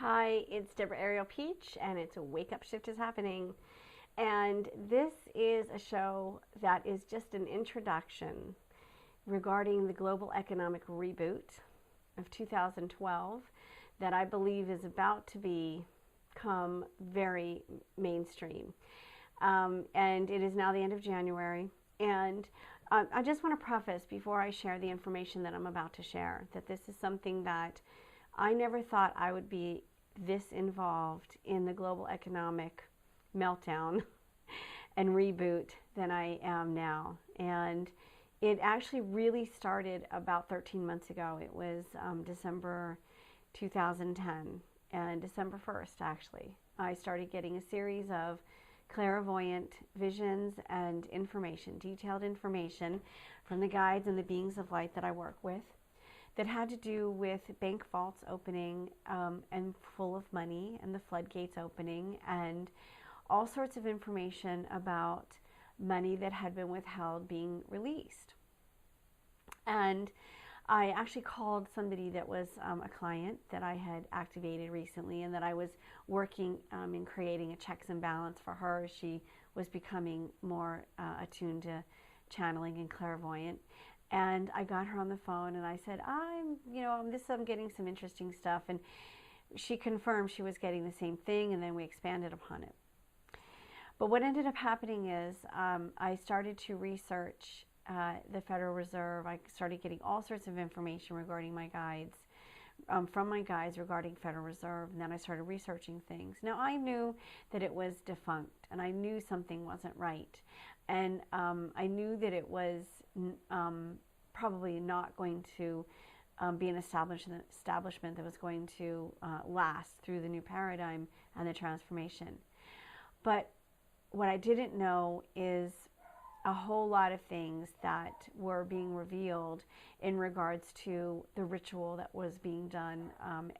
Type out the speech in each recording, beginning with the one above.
Hi, it's Deborah Ariel Peach, and it's a Wake Up Shift is happening. And this is a show that is just an introduction regarding the global economic reboot of 2012 that I believe is about to become very mainstream. And it is now the end of January. And I just want to preface before I share the information that I'm about to share that this is something that I never thought I would be this involved in the global economic meltdown and reboot than I am now. And it actually really started about 13 months ago. It was December 2010, and December 1st, actually, I started getting a series of clairvoyant visions and information, detailed information from the guides and the beings of light that I work with, that had to do with bank vaults opening and full of money, and the floodgates opening, and all sorts of information about money that had been withheld being released. And I actually called somebody that was a client that I had activated recently, and that I was working in creating a checks and balance for her as she was becoming more attuned to channeling and clairvoyant. And I got her on the phone and I said, I'm getting some interesting stuff. And she confirmed she was getting the same thing, and then we expanded upon it. But what ended up happening is I started to research the Federal Reserve. I started getting all sorts of information regarding my guides, from my guides regarding Federal Reserve. And then I started researching things. Now, I knew that it was defunct, and I knew something wasn't right. And I knew that it was probably not going to be an establishment that was going to last through the new paradigm and the transformation. But what I didn't know is a whole lot of things that were being revealed in regards to the ritual that was being done,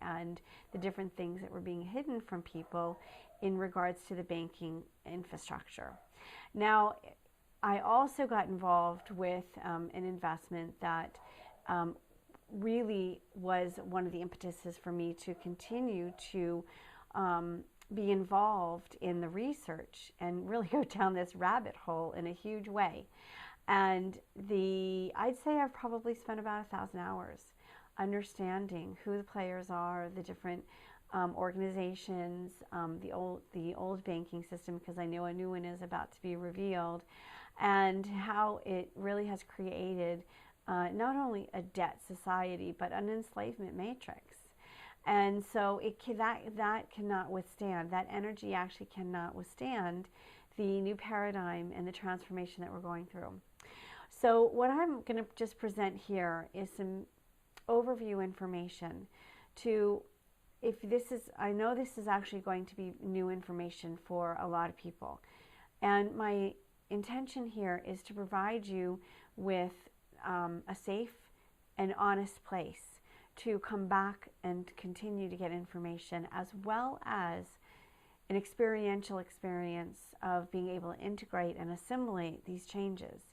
and the different things that were being hidden from people in regards to the banking infrastructure. Now, I also got involved with an investment that really was one of the impetuses for me to continue to be involved in the research and really go down this rabbit hole in a huge way. And I'd say I've probably spent about 1,000 hours understanding who the players are, the different organizations, the old banking system, because I know a new one is about to be revealed, and how it really has created not only a debt society, but an enslavement matrix. And so that cannot withstand, that energy actually cannot withstand the new paradigm and the transformation that we're going through. So what I'm going to just present here is some overview information I know this is actually going to be new information for a lot of people. And my intention here is to provide you with a safe and honest place to come back and continue to get information, as well as an experiential experience of being able to integrate and assimilate these changes.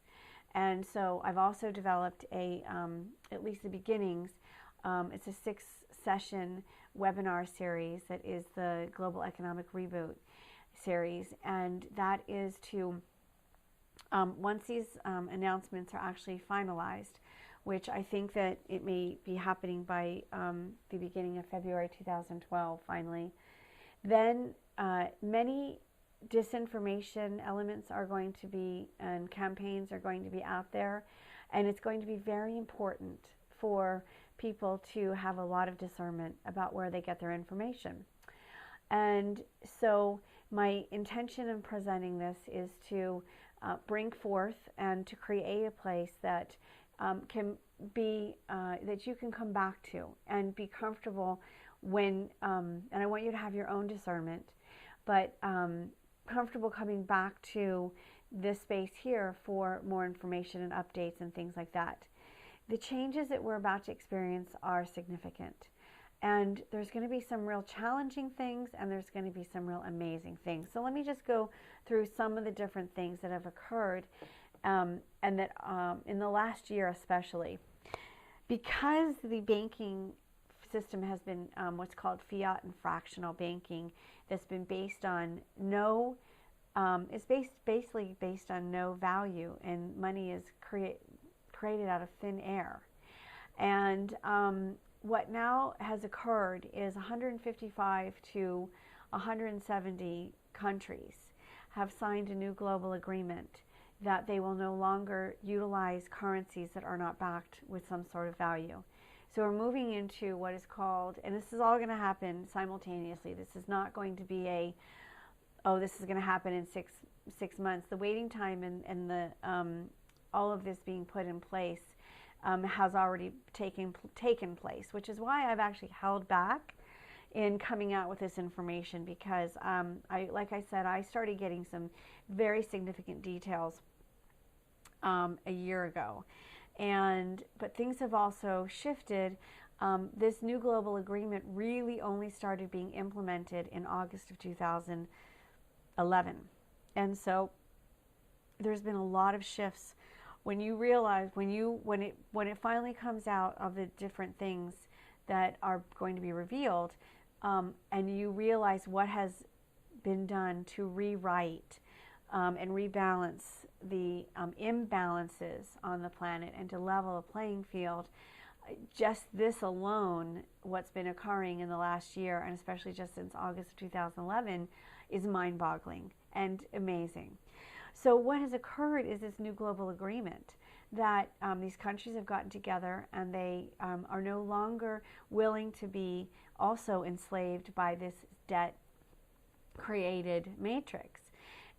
And so I've also developed at least the beginnings, it's a 6-session webinar series that is the Global Economic Reboot series, and that is to once these announcements are actually finalized, which I think that it may be happening by the beginning of February 2012 finally, then many disinformation elements are going to be, and campaigns are going to be out there, and it's going to be very important for people to have a lot of discernment about where they get their information. And so my intention in presenting this is to bring forth and to create a place that can be, that you can come back to and be comfortable when, and I want you to have your own discernment, but comfortable coming back to this space here for more information and updates and things like that. The changes that we're about to experience are significant. And there's going to be some real challenging things, and there's going to be some real amazing things. So let me just go through some of the different things that have occurred, and that in the last year especially. Because the banking system has been what's called fiat and fractional banking, that's been based on no, it's basically based on no value, and money is created out of thin air. And what now has occurred is 155 to 170 countries have signed a new global agreement that they will no longer utilize currencies that are not backed with some sort of value. So we're moving into what is called, and this is all going to happen simultaneously. This is not going to be a, oh, this is going to happen in six months. The waiting time and the all of this being put in place has already taken place, which is why I've actually held back in coming out with this information, because like I said, I started getting some very significant details a year ago, but things have also shifted. This new global agreement really only started being implemented in August of 2011, and so there's been a lot of shifts. When you realize, when it finally comes out of the different things that are going to be revealed, and you realize what has been done to rewrite and rebalance the imbalances on the planet and to level a playing field, just this alone, what's been occurring in the last year, and especially just since August of 2011, is mind-boggling and amazing. So what has occurred is this new global agreement that these countries have gotten together, and they are no longer willing to be also enslaved by this debt-created matrix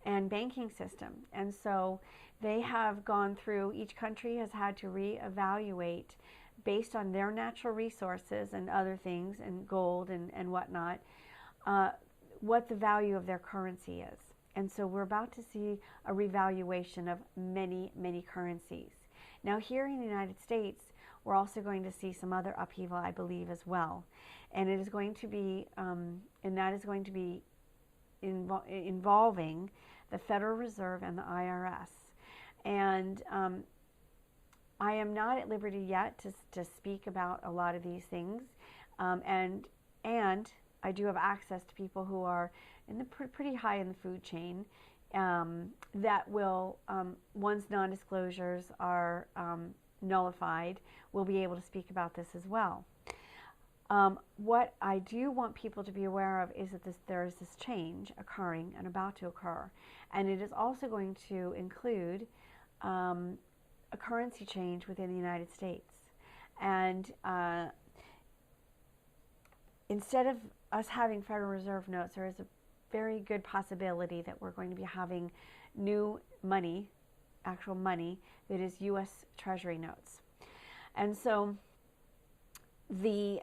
and banking system. And so they have gone through, each country has had to reevaluate based on their natural resources and other things, and gold and whatnot, what the value of their currency is. And so we're about to see a revaluation of many, many currencies. Now here in the United States, we're also going to see some other upheaval, I believe, as well. And it is going to be, and that is going to be involving the Federal Reserve and the IRS. And I am not at liberty yet to speak about a lot of these things. And I do have access to people who are in the pretty high in the food chain, that will, once non-disclosures are nullified, will be able to speak about this as well. What I do want people to be aware of is that there is this change occurring and about to occur, and it is also going to include a currency change within the United States. And instead of us having Federal Reserve notes, there is a very good possibility that we're going to be having new money, actual money, that is U.S. Treasury notes. And so the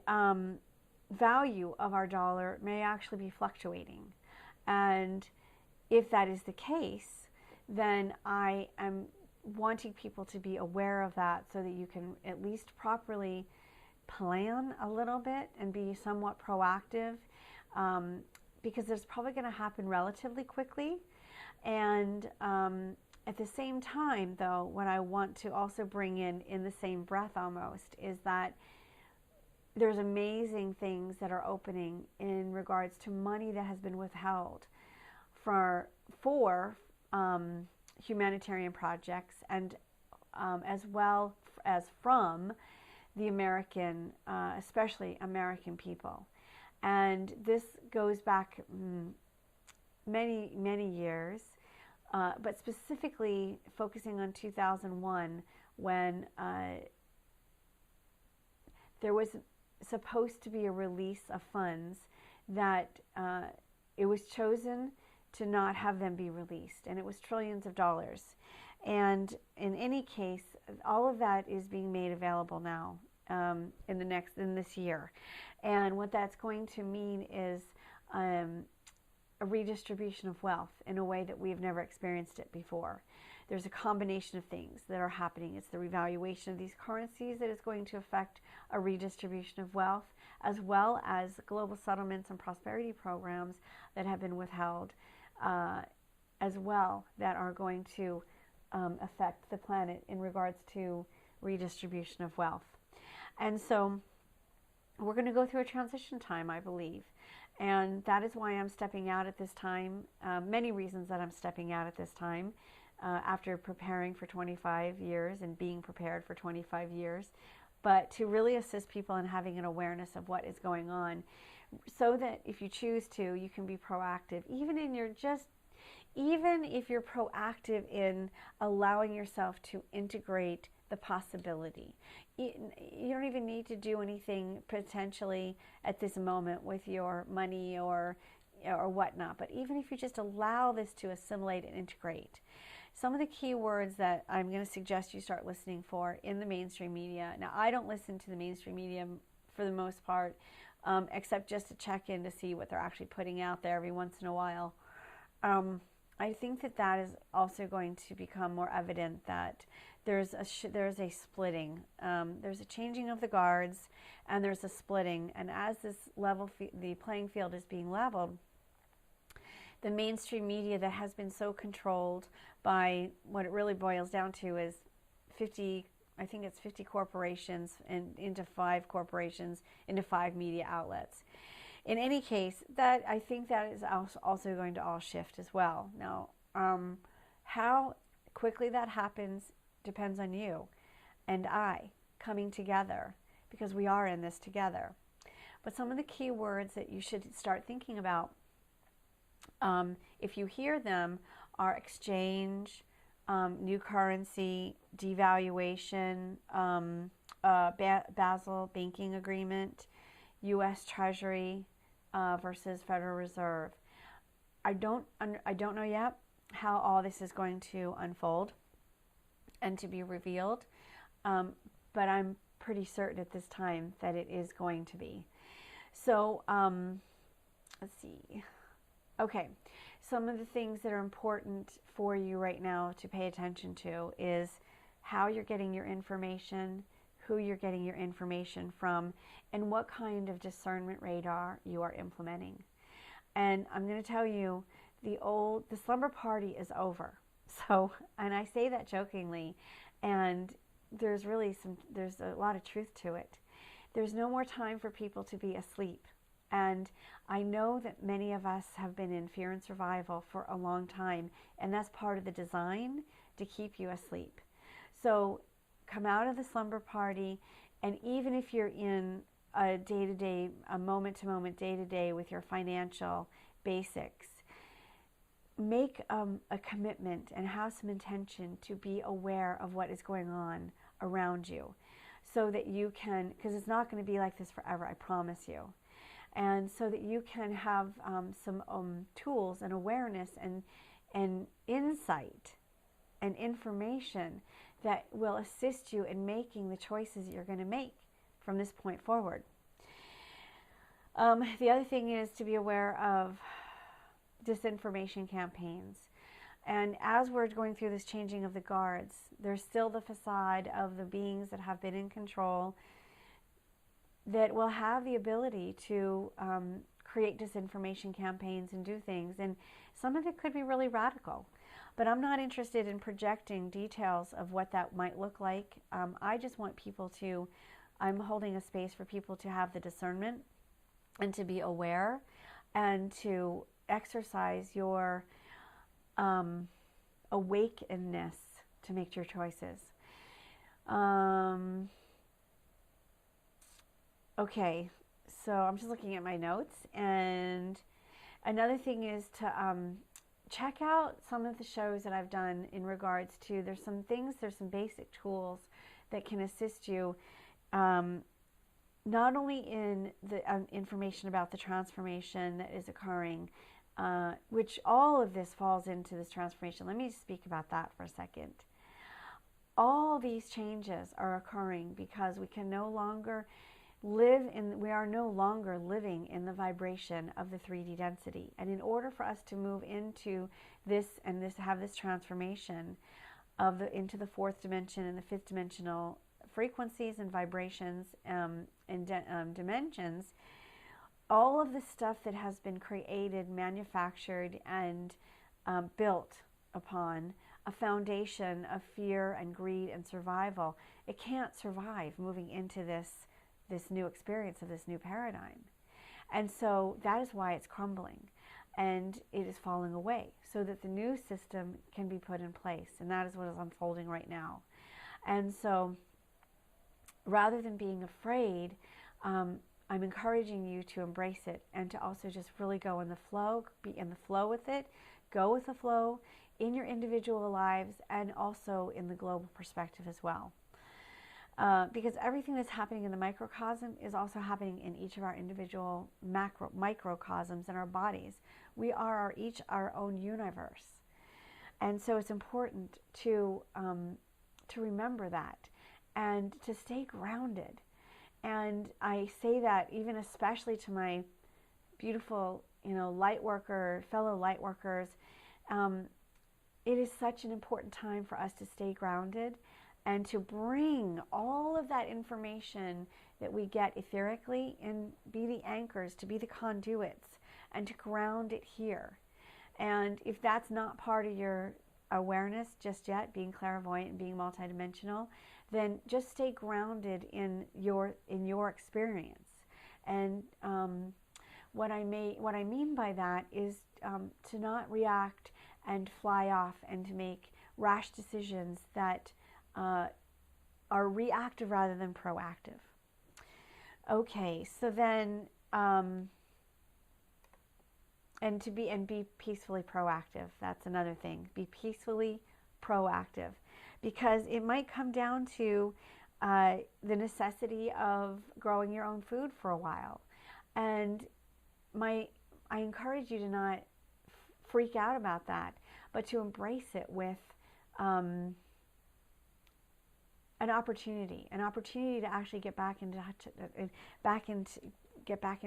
value of our dollar may actually be fluctuating. And if that is the case, then I am wanting people to be aware of that, so that you can at least properly plan a little bit and be somewhat proactive, because it's probably going to happen relatively quickly. And at the same time, though, what I want to also bring in the same breath almost, is that there's amazing things that are opening in regards to money that has been withheld for humanitarian projects, and as well as from the American, especially American people. And this goes back many, many years, but specifically focusing on 2001, when there was supposed to be a release of funds that it was chosen to not have them be released, and it was trillions of dollars. And in any case, all of that is being made available now in this year. And what that's going to mean is a redistribution of wealth in a way that we have never experienced it before. There's a combination of things that are happening. It's the revaluation of these currencies that is going to affect a redistribution of wealth, as well as global settlements and prosperity programs that have been withheld, as well, that are going to affect the planet in regards to redistribution of wealth. And so we're going to go through a transition time, I believe. And that is why I'm stepping out at this time. Many reasons that I'm stepping out at this time after preparing for 25 years and being prepared for 25 years. But to really assist people in having an awareness of what is going on, so that if you choose to, you can be proactive, even if you're proactive in allowing yourself to integrate the possibility. You don't even need to do anything potentially at this moment with your money or whatnot, but even if you just allow this to assimilate and integrate. Some of the key words that I'm going to suggest you start listening for in the mainstream media. Now, I don't listen to the mainstream media for the most part, except just to check in to see what they're actually putting out there every once in a while. I think that is also going to become more evident that there's a splitting. There's a changing of the guards, and there's a splitting. And as the playing field is being leveled, the mainstream media that has been so controlled by what it really boils down to is 50 corporations and into 5 corporations, into 5 media outlets. In any case, that I think that is also going to all shift as well. Now, how quickly that happens depends on you and I coming together, because we are in this together. But some of the key words that you should start thinking about, if you hear them, are exchange, new currency, devaluation, Basel banking agreement, U.S. Treasury versus Federal Reserve. I don't know yet how all this is going to unfold and to be revealed, but I'm pretty certain at this time that it is going to be. So let's see. Okay, some of the things that are important for you right now to pay attention to is how you're getting your information, who you're getting your information from, and what kind of discernment radar you are implementing. And I'm going to tell you, the slumber party is over. So, and I say that jokingly, and there's a lot of truth to it. There's no more time for people to be asleep. And I know that many of us have been in fear and survival for a long time, and that's part of the design, to keep you asleep. So come out of the slumber party, and even if you're in a day-to-day, a moment-to-moment, day-to-day with your financial basics, make a commitment and have some intention to be aware of what is going on around you, so that you can, because it's not going to be like this forever, I promise you. And so that you can have some tools and awareness and insight and information that will assist you in making the choices that you're going to make from this point forward. The other thing is to be aware of disinformation campaigns. And as we're going through this changing of the guards, there's still the facade of the beings that have been in control that will have the ability to create disinformation campaigns and do things. And some of it could be really radical. But I'm not interested in projecting details of what that might look like. I just want people to, I'm holding a space for people to have the discernment and to be aware and to exercise your awakeness to make your choices. Okay, so I'm just looking at my notes, and another thing is to check out some of the shows that I've done in regards to, there's some basic tools that can assist you not only in the information about the transformation that is occurring, which all of this falls into this transformation. Let me speak about that for a second. All these changes are occurring because we can no longer we are no longer living in the vibration of the 3D density. And in order for us to move into this and have this transformation into the 4th dimension and the 5th dimensional frequencies and vibrations and dimensions, all of the stuff that has been created, manufactured, and built upon a foundation of fear and greed and survival, it can't survive moving into this this new experience of this new paradigm. And so that is why it's crumbling and it is falling away, so that the new system can be put in place. And that is what is unfolding right now. And so rather than being afraid, I'm encouraging you to embrace it and to also just really go in the flow, be in the flow with it, go with the flow in your individual lives and also in the global perspective as well. Because everything that's happening in the microcosm is also happening in each of our individual microcosms in our bodies. We are each our own universe. And so it's important to remember that and to stay grounded. And I say that even especially to my beautiful, light worker, fellow light workers. It is such an important time for us to stay grounded and to bring all of that information that we get etherically and be the anchors, to be the conduits, and to ground it here. And if that's not part of your awareness just yet, being clairvoyant and being multidimensional, then just stay grounded in your experience. And what I mean by that is to not react and fly off and to make rash decisions that are reactive rather than proactive. Okay, so then and be peacefully proactive. That's another thing. Be peacefully proactive, because it might come down to the necessity of growing your own food for a while. And I encourage you to not freak out about that, but to embrace it with an opportunity to actually get back in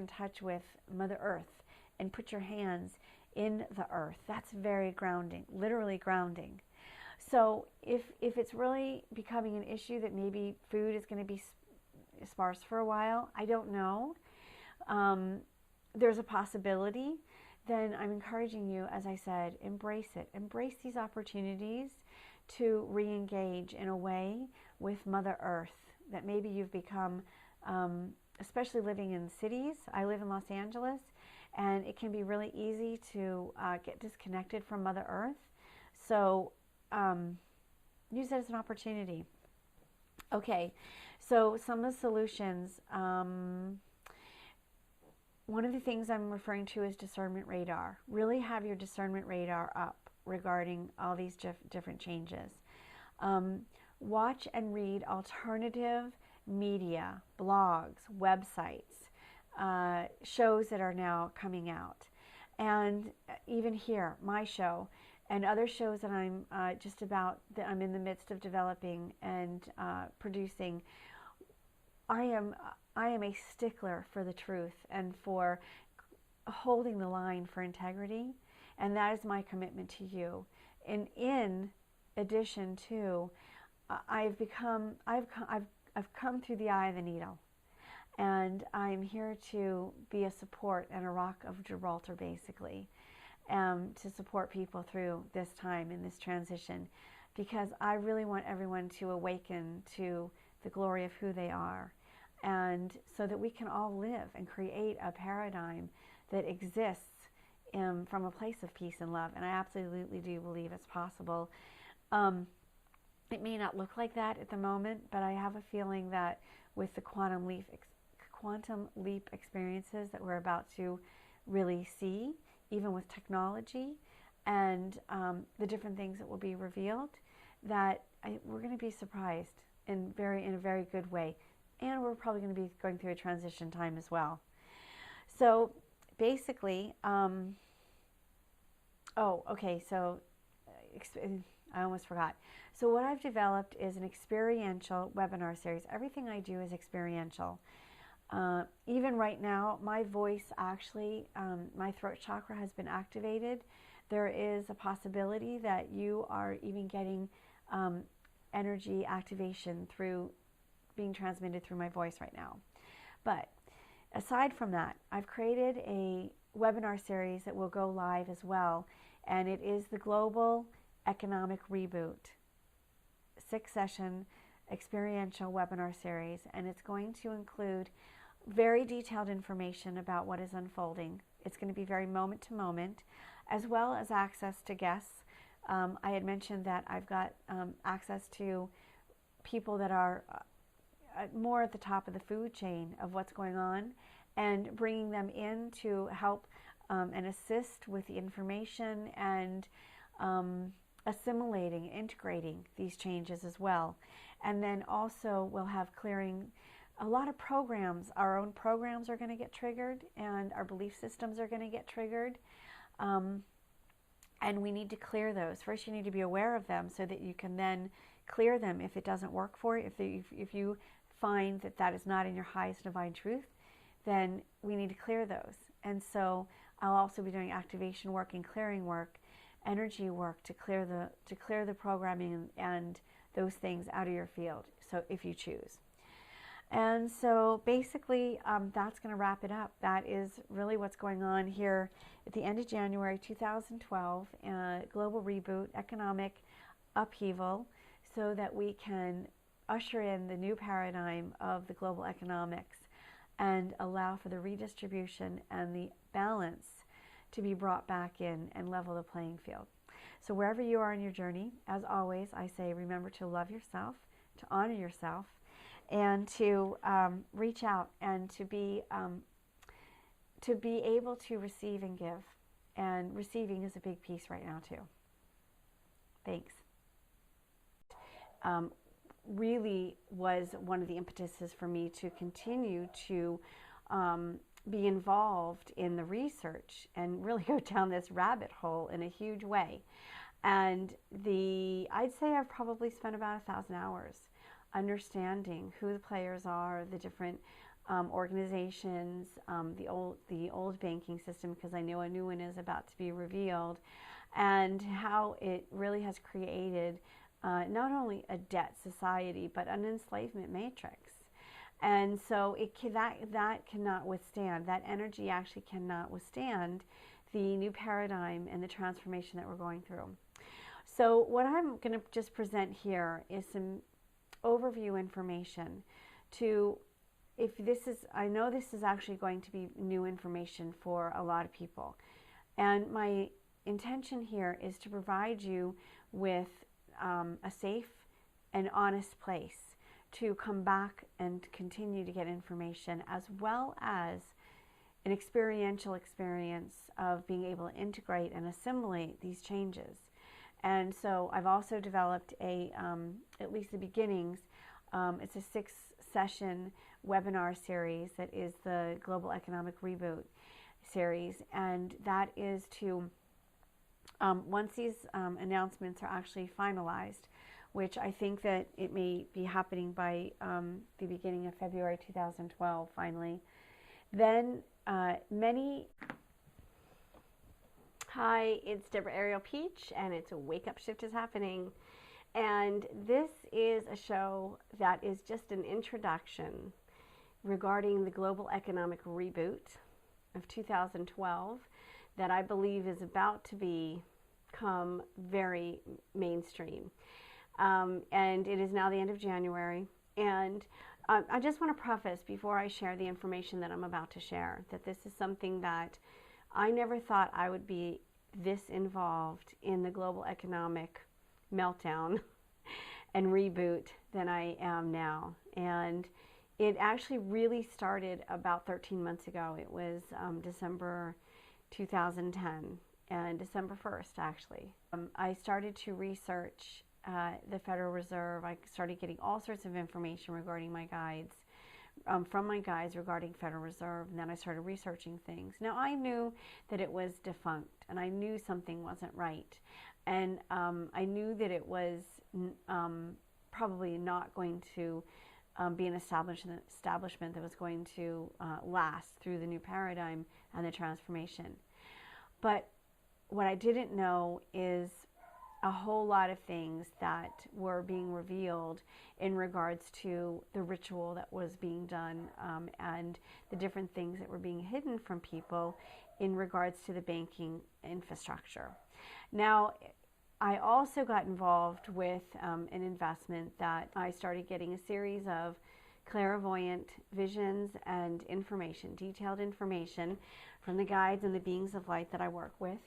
touch with Mother Earth and put your hands in the earth. That's very grounding, literally grounding. So if it's really becoming an issue that maybe food is going to be sparse for a while, I don't know. There's a possibility. Then I'm encouraging you, as I said, embrace it. Embrace these opportunities to re-engage in a way with Mother Earth that maybe you've become, especially living in cities. I live in Los Angeles, and it can be really easy to get disconnected from Mother Earth. So use it as an opportunity. Okay, so some of the solutions. One of the things I'm referring to is discernment radar. Really have your discernment radar up regarding all these different changes. Watch and read alternative media, blogs, websites, shows that are now coming out. And even here, my show and other shows that I'm I'm in the midst of developing and producing. I am a stickler for the truth and for holding the line for integrity, and that is my commitment to you. And in addition to, I've come through the eye of the needle, and I'm here to be a support and a rock of Gibraltar, basically, to support people through this time and this transition, because I really want everyone to awaken to the glory of who they are. And so that we can all live and create a paradigm that exists from a place of peace and love. And I absolutely do believe it's possible. It may not look like that at the moment, but I have a feeling that with the quantum leap experiences that we're about to really see, even with technology and the different things that will be revealed, that we're going to be surprised in a very good way. And we're probably going to be going through a transition time as well. So basically, so I almost forgot. So what I've developed is an experiential webinar series. Everything I do is experiential. Even right now, my voice actually, my throat chakra has been activated. There is a possibility that you are even getting energy activation through being transmitted through my voice right now. But aside from that, I've created a webinar series that will go live as well, and it is the Global Economic Reboot 6-session experiential webinar series, and it's going to include very detailed information about what is unfolding. It's going to be very moment to moment, as well as access to guests. I had mentioned that I've got access to people that are more at the top of the food chain of what's going on, and bringing them in to help and assist with the information and assimilating, integrating these changes as well. And then also we'll have clearing a lot of programs. Our own programs are going to get triggered, and our belief systems are going to get triggered. And we need to clear those. First, you need to be aware of them so that you can then clear them if it doesn't work for you. If you find that that is not in your highest divine truth, then we need to clear those. And so I'll also be doing activation work and clearing work, energy work to clear the programming and those things out of your field, so if you choose. And so basically that's going to wrap it up. That is really what's going on here at the end of January 2012, global reboot, economic upheaval, so that we can usher in the new paradigm of the global economics and allow for the redistribution and the balance to be brought back in and level the playing field. So wherever you are in your journey, as always, I say remember to love yourself, to honor yourself, and to reach out and to be able to receive and give. And receiving is a big piece right now too. Thanks. Really was one of the impetuses for me to continue to be involved in the research and really go down this rabbit hole in a huge way. And I'd say I've probably spent about 1,000 hours understanding who the players are, the different organizations, the old banking system, because I know a new one is about to be revealed, and how it really has created not only a debt society, but an enslavement matrix. And so that cannot withstand, that energy actually cannot withstand the new paradigm and the transformation that we're going through. So what I'm going to just present here is some overview information to, I know this is actually going to be new information for a lot of people. And my intention here is to provide you with a safe and honest place to come back and continue to get information, as well as an experiential experience of being able to integrate and assimilate these changes. And so I've also developed at least the beginnings, it's a 6-session webinar series that is the Global Economic Reboot series, and that is to, once these announcements are actually finalized, which I think that it may be happening by the beginning of February 2012 finally, then Hi, it's Deborah Ariel Peach, and it's a Wake Up Shift is Happening. And this is a show that is just an introduction regarding the global economic reboot of 2012 that I believe is about to become very mainstream. And it is now the end of January. And I just want to preface, before I share the information that I'm about to share, that this is something that I never thought I would be this involved in the global economic meltdown and reboot than I am now. And it actually really started about 13 months ago. It was December 2010, and December 1st actually. I started to research the Federal Reserve. I started getting all sorts of information regarding my guides, from my guides regarding Federal Reserve, and then I started researching things. Now I knew that it was defunct, and I knew something wasn't right, and I knew that it was probably not going to be an establishment that was going to last through the new paradigm and the transformation. But what I didn't know is a whole lot of things that were being revealed in regards to the ritual that was being done, and the different things that were being hidden from people in regards to the banking infrastructure. Now, I also got involved with an investment that I started getting a series of clairvoyant visions and information, detailed information from the guides and the beings of light that I work with,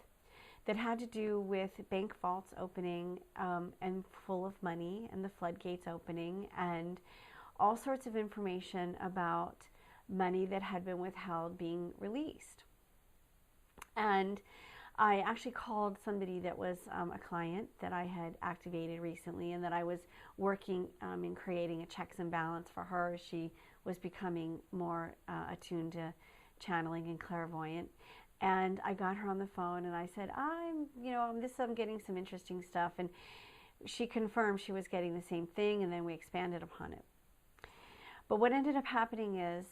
that had to do with bank vaults opening and full of money, and the floodgates opening, and all sorts of information about money that had been withheld being released. And I actually called somebody that was a client that I had activated recently, and that I was working in creating a checks and balance for her as she was becoming more attuned to channeling and clairvoyant. And I got her on the phone, and I said, I'm getting some interesting stuff. And she confirmed she was getting the same thing, and then we expanded upon it. But what ended up happening is